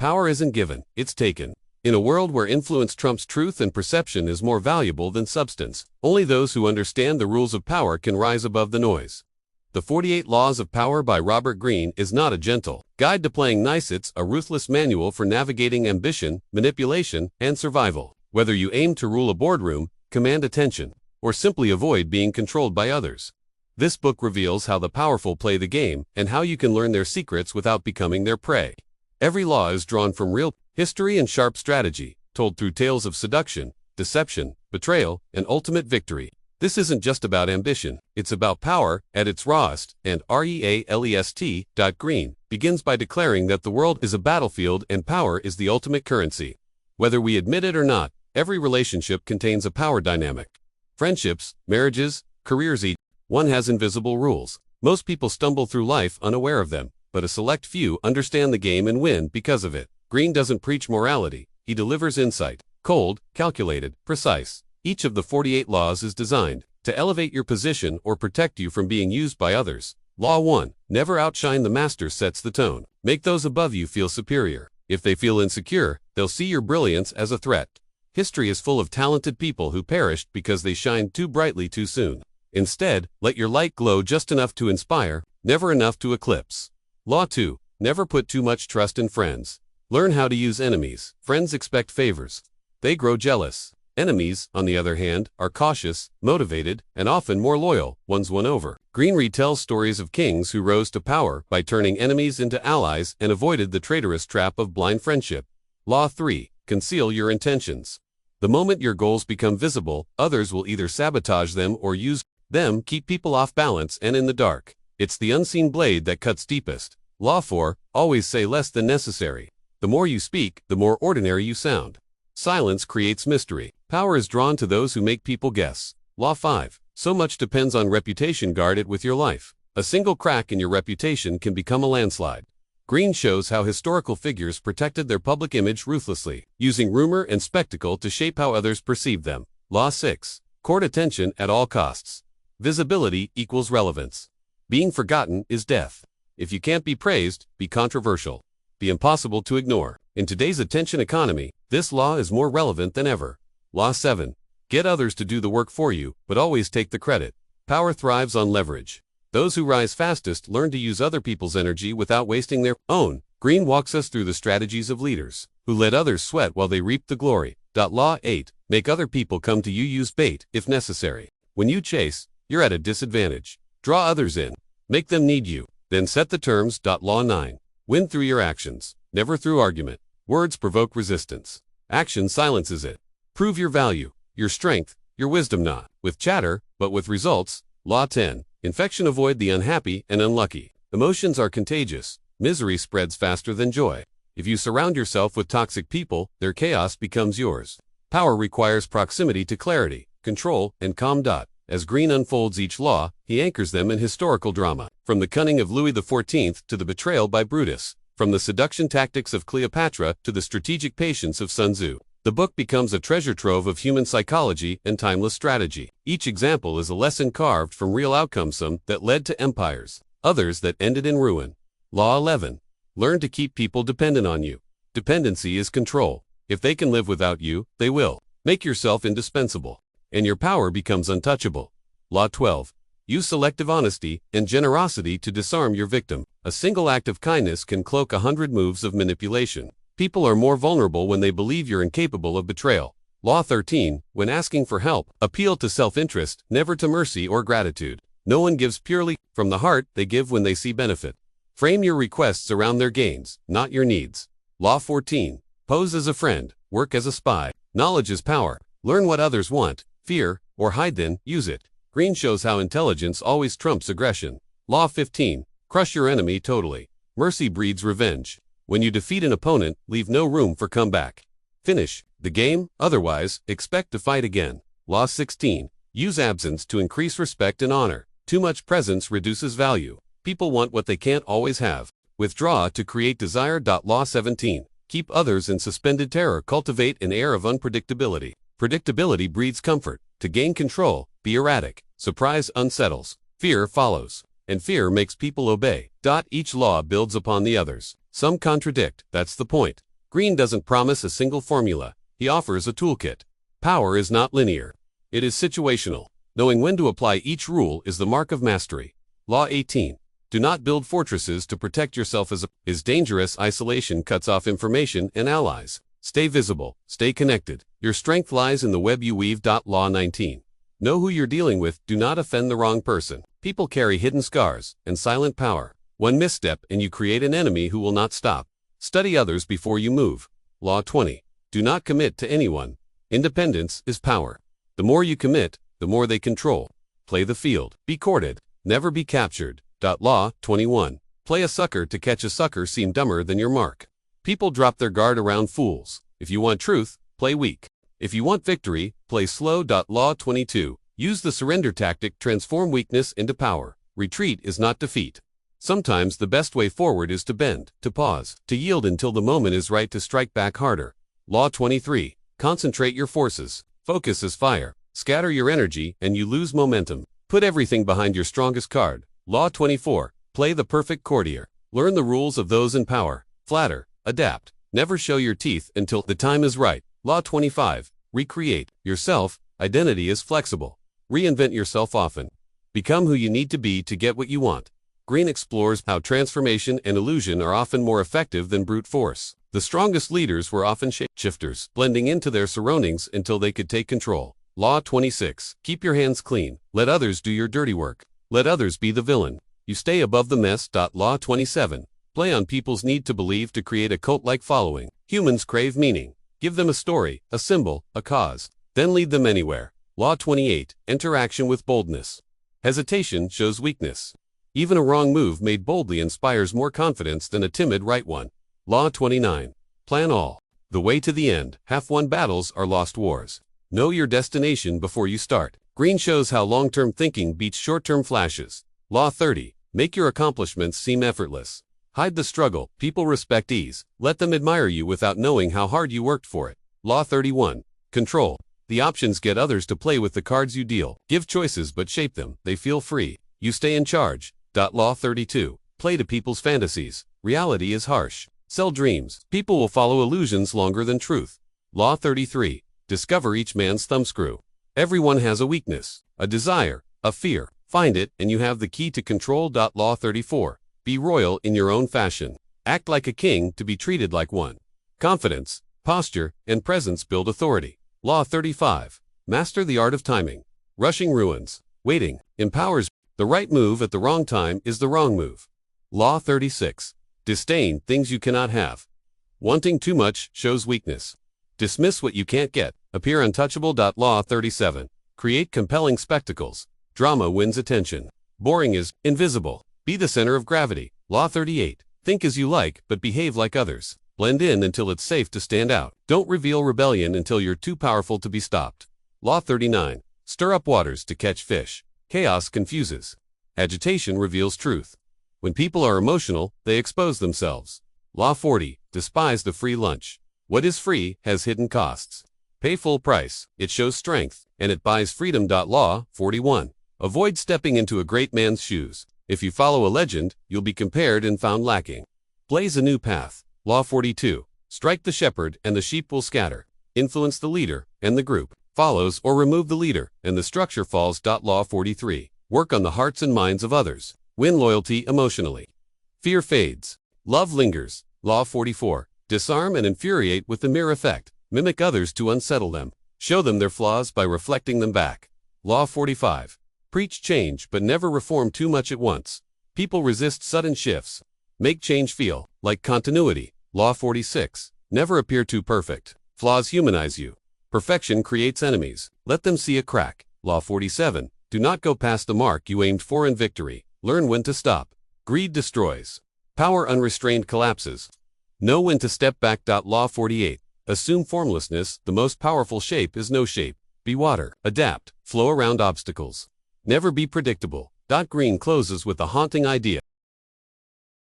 Power isn't given, it's taken. In a world where influence trumps truth and perception is more valuable than substance, only those who understand the rules of power can rise above the noise. The 48 Laws of Power by Robert Greene is not a gentle guide to playing nice, it's a ruthless manual for navigating ambition, manipulation, and survival. Whether you aim to rule a boardroom, command attention, or simply avoid being controlled by others, this book reveals how the powerful play the game and how you can learn their secrets without becoming their prey. Every law is drawn from real history and sharp strategy, told through tales of seduction, deception, betrayal, and ultimate victory. This isn't just about ambition, it's about power at its rawest, and realist. Greene begins by declaring that the world is a battlefield and power is the ultimate currency. Whether we admit it or not, every relationship contains a power dynamic. Friendships, marriages, careers, each one has invisible rules. Most people stumble through life unaware of them, but a select few understand the game and win because of it. Greene doesn't preach morality, he delivers insight. Cold, calculated, precise. Each of the 48 laws is designed to elevate your position or protect you from being used by others. Law 1. Never outshine the master sets the tone. Make those above you feel superior. If they feel insecure, they'll see your brilliance as a threat. History is full of talented people who perished because they shined too brightly too soon. Instead, let your light glow just enough to inspire, never enough to eclipse. Law 2. Never put too much trust in friends. Learn how to use enemies. Friends expect favors. They grow jealous. Enemies, on the other hand, are cautious, motivated, and often more loyal, ones won over. Greene retells stories of kings who rose to power by turning enemies into allies and avoided the traitorous trap of blind friendship. Law 3. Conceal your intentions. The moment your goals become visible, others will either sabotage them or use them. Keep people off balance and in the dark. It's the unseen blade that cuts deepest. Law 4. Always say less than necessary. The more you speak, the more ordinary you sound. Silence creates mystery. Power is drawn to those who make people guess. Law 5. So much depends on reputation. Guard it with your life. A single crack in your reputation can become a landslide. Greene shows how historical figures protected their public image ruthlessly, using rumor and spectacle to shape how others perceived them. Law 6. Court attention at all costs. Visibility equals relevance. Being forgotten is death. If you can't be praised, be controversial. Be impossible to ignore. In today's attention economy, this law is more relevant than ever. Law 7. Get others to do the work for you, but always take the credit. Power thrives on leverage. Those who rise fastest learn to use other people's energy without wasting their own. Greene walks us through the strategies of leaders who let others sweat while they reap the glory. Law 8. Make other people come to you. Use bait, if necessary. When you chase, you're at a disadvantage. Draw others in. Make them need you. Then set the terms. Law 9. Win through your actions, never through argument. Words provoke resistance. Action silences it. Prove your value, your strength, your wisdom, not with chatter, but with results. Law 10. Infection. Avoid the unhappy and unlucky. Emotions are contagious. Misery spreads faster than joy. If you surround yourself with toxic people, their chaos becomes yours. Power requires proximity to clarity, control, and calm. As Greene unfolds each law, he anchors them in historical drama. From the cunning of Louis XIV to the betrayal by Brutus, from the seduction tactics of Cleopatra to the strategic patience of Sun Tzu, the book becomes a treasure trove of human psychology and timeless strategy. Each example is a lesson carved from real outcomes, some that led to empires, others that ended in ruin. Law 11. Learn to keep people dependent on you. Dependency is control. If they can live without you, they will. Make yourself indispensable, and your power becomes untouchable. Law 12. Use selective honesty and generosity to disarm your victim. A single act of kindness can cloak 100 moves of manipulation. People are more vulnerable when they believe you're incapable of betrayal. Law 13. When asking for help, appeal to self-interest, never to mercy or gratitude. No one gives purely from the heart, they give when they see benefit. Frame your requests around their gains, not your needs. Law 14. Pose as a friend, work as a spy. Knowledge is power. Learn what others want, fear, or hide, then use it. Greene shows how intelligence always trumps aggression. Law 15. Crush your enemy totally. Mercy breeds revenge. When you defeat an opponent, leave no room for comeback. Finish the game, otherwise, expect to fight again. Law 16. Use absence to increase respect and honor. Too much presence reduces value. People want what they can't always have. Withdraw to create desire. Law 17. Keep others in suspended terror. Cultivate an air of unpredictability. Predictability breeds comfort. To gain control, be erratic. Surprise unsettles. Fear follows. And fear makes people obey. Each law builds upon the others. Some contradict, that's the point. Greene doesn't promise a single formula, he offers a toolkit. Power is not linear. It is situational. Knowing when to apply each rule is the mark of mastery. Law 18. Do not build fortresses to protect yourself is dangerous. Isolation cuts off information and allies. Stay visible, stay connected. Your strength lies in the web you weave. Law 19. Know who you're dealing with, do not offend the wrong person. People carry hidden scars and silent power. One misstep and you create an enemy who will not stop. Study others before you move. Law 20. Do not commit to anyone. Independence is power. The more you commit, the more they control. Play the field. Be courted. Never be captured. Law 21. Play a sucker to catch a sucker seem dumber than your mark. People drop their guard around fools. If you want truth, play weak. If you want victory, play slow. Law 22. Use the surrender tactic. Transform weakness into power. Retreat is not defeat. Sometimes the best way forward is to bend, to pause, to yield until the moment is right to strike back harder. Law 23. Concentrate your forces. Focus is fire. Scatter your energy and you lose momentum. Put everything behind your strongest card. Law 24. Play the perfect courtier. Learn the rules of those in power. Flatter. Adapt. Never show your teeth until the time is right. Law 25. Recreate yourself. Identity is flexible. Reinvent yourself often. Become who you need to be to get what you want. Greene explores how transformation and illusion are often more effective than brute force. The strongest leaders were often shapeshifters, blending into their surroundings until they could take control. Law 26. Keep your hands clean. Let others do your dirty work. Let others be the villain. You stay above the mess. Law 27. Play on people's need to believe to create a cult-like following. Humans crave meaning. Give them a story, a symbol, a cause. Then lead them anywhere. Law 28. Enter action with boldness. Hesitation shows weakness. Even a wrong move made boldly inspires more confidence than a timid right one. Law 29. Plan all. The way to the end. Half-won battles are lost wars. Know your destination before you start. Greene shows how long-term thinking beats short-term flashes. Law 30. Make your accomplishments seem effortless. Hide the struggle. People respect ease. Let them admire you without knowing how hard you worked for it. Law 31. Control. The options get others to play with the cards you deal. Give choices but shape them. They feel free. You stay in charge. Law 32. Play to people's fantasies. Reality is harsh. Sell dreams. People will follow illusions longer than truth. Law 33. Discover each man's thumbscrew. Everyone has a weakness, a desire, a fear. Find it and you have the key to control. Law 34. Be royal in your own fashion. Act like a king to be treated like one. Confidence, posture, and presence build authority. Law 35. Master the art of timing. Rushing ruins. Waiting empowers. The right move at the wrong time is the wrong move. Law 36. Disdain things you cannot have. Wanting too much shows weakness. Dismiss what you can't get. Appear untouchable. Law 37. Create compelling spectacles. Drama wins attention. Boring is invisible. Be the center of gravity. Law 38. Think as you like, but behave like others. Blend in until it's safe to stand out. Don't reveal rebellion until you're too powerful to be stopped. Law 39. Stir up waters to catch fish. Chaos confuses. Agitation reveals truth. When people are emotional, they expose themselves. Law 40. Despise the free lunch. What is free has hidden costs. Pay full price. It shows strength, and it buys freedom. Law 41. Avoid stepping into a great man's shoes. If you follow a legend, you'll be compared and found lacking. Blaze a new path. Law 42. Strike the shepherd and the sheep will scatter. Influence the leader, and the group follows, or remove the leader, and the structure falls. Law 43. Work on the hearts and minds of others. Win loyalty emotionally. Fear fades. Love lingers. Law 44. Disarm and infuriate with the mere effect. Mimic others to unsettle them. Show them their flaws by reflecting them back. Law 45. Preach change but never reform too much at once. People resist sudden shifts. Make change feel like continuity. Law 46. Never appear too perfect. Flaws humanize you. Perfection creates enemies. Let them see a crack. Law 47. Do not go past the mark you aimed for in victory. Learn when to stop. Greed destroys. Power unrestrained collapses. Know when to step back. Law 48. Assume formlessness. The most powerful shape is no shape. Be water. Adapt. Flow around obstacles. Never be predictable. Greene closes with a haunting idea.